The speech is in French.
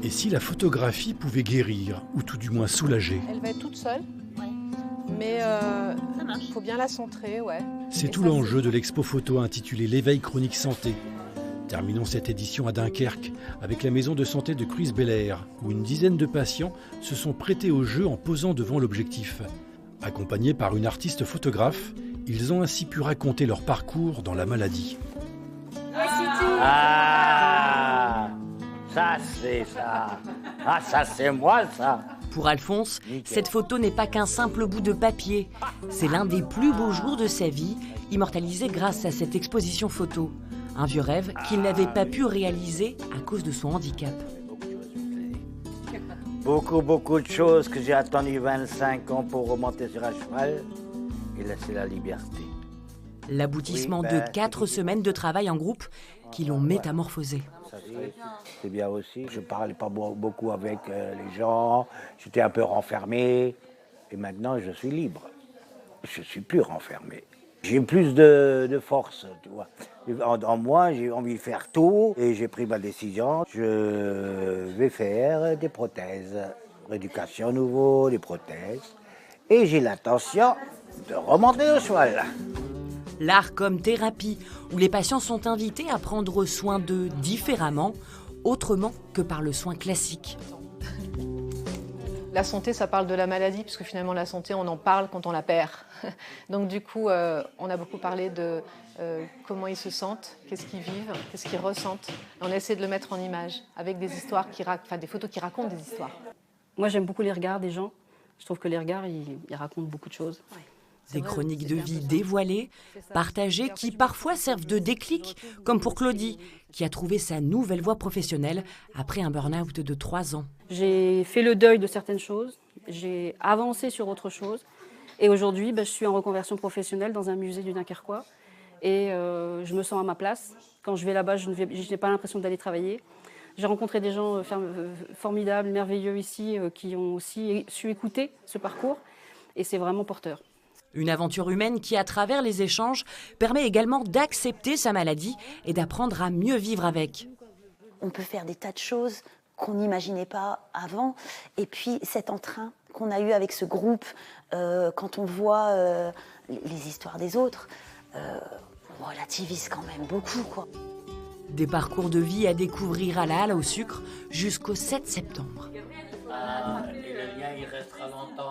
Et si la photographie pouvait guérir, ou tout du moins soulager? Elle va être toute seule, mais il faut bien la centrer, ouais. C'est Et tout ça, l'enjeu de l'expo photo intitulée L'éveil chronique santé. Terminons cette édition à Dunkerque avec la maison de santé de Cruys-Belair, où une dizaine de patients se sont prêtés au jeu en posant devant l'objectif. Accompagnés par une artiste photographe, ils ont ainsi pu raconter leur parcours dans la maladie. Ah, ça c'est ça. Ah, ça c'est moi ça. Pour Alphonse, cette photo n'est pas qu'un simple bout de papier. C'est l'un des plus beaux jours de sa vie, immortalisé grâce à cette exposition photo. Un vieux rêve qu'il n'avait pas pu réaliser à cause de son handicap. Beaucoup de choses que j'ai attendu 25 ans pour remonter sur un cheval. Et là, c'est la liberté. L'aboutissement de 4 semaines de travail en groupe qui l'ont métamorphosé. C'est bien aussi. Je ne parlais pas beaucoup avec les gens. J'étais un peu renfermé. Et maintenant, je suis libre. Je ne suis plus renfermé. J'ai plus de force, tu vois. En moi, j'ai envie de faire tout. Et j'ai pris ma décision. Je vais faire des prothèses. Rééducation nouveau, des prothèses. Et j'ai l'intention de remonter au cheval. L'art comme thérapie, où les patients sont invités à prendre soin d'eux différemment, autrement que par le soin classique. La santé, ça parle de la maladie, puisque finalement la santé, on en parle quand on la perd. Donc du coup, on a beaucoup parlé de comment ils se sentent, qu'est-ce qu'ils vivent, qu'est-ce qu'ils ressentent. Et on a essayé de le mettre en image, avec des histoires des photos qui racontent des histoires. Moi, j'aime beaucoup les regards des gens. Je trouve que les regards, ils racontent beaucoup de choses. Des chroniques de vie dévoilées, partagées, qui parfois servent de déclic, comme pour Claudie, qui a trouvé sa nouvelle voie professionnelle après un burn-out de 3 ans. J'ai fait le deuil de certaines choses, j'ai avancé sur autre chose, et aujourd'hui, je suis en reconversion professionnelle dans un musée du Dunkerquois, et je me sens à ma place. Quand je vais là-bas, je n'ai pas l'impression d'aller travailler. J'ai rencontré des gens formidables, merveilleux ici, qui ont aussi su écouter ce parcours, et c'est vraiment porteur. Une aventure humaine qui, à travers les échanges, permet également d'accepter sa maladie et d'apprendre à mieux vivre avec. On peut faire des tas de choses qu'on n'imaginait pas avant. Et puis cet entrain qu'on a eu avec ce groupe, quand on voit les histoires des autres, on relativise quand même beaucoup, quoi. Des parcours de vie à découvrir à la Halle au Sucre jusqu'au 7 septembre. Et le lien, il restera longtemps.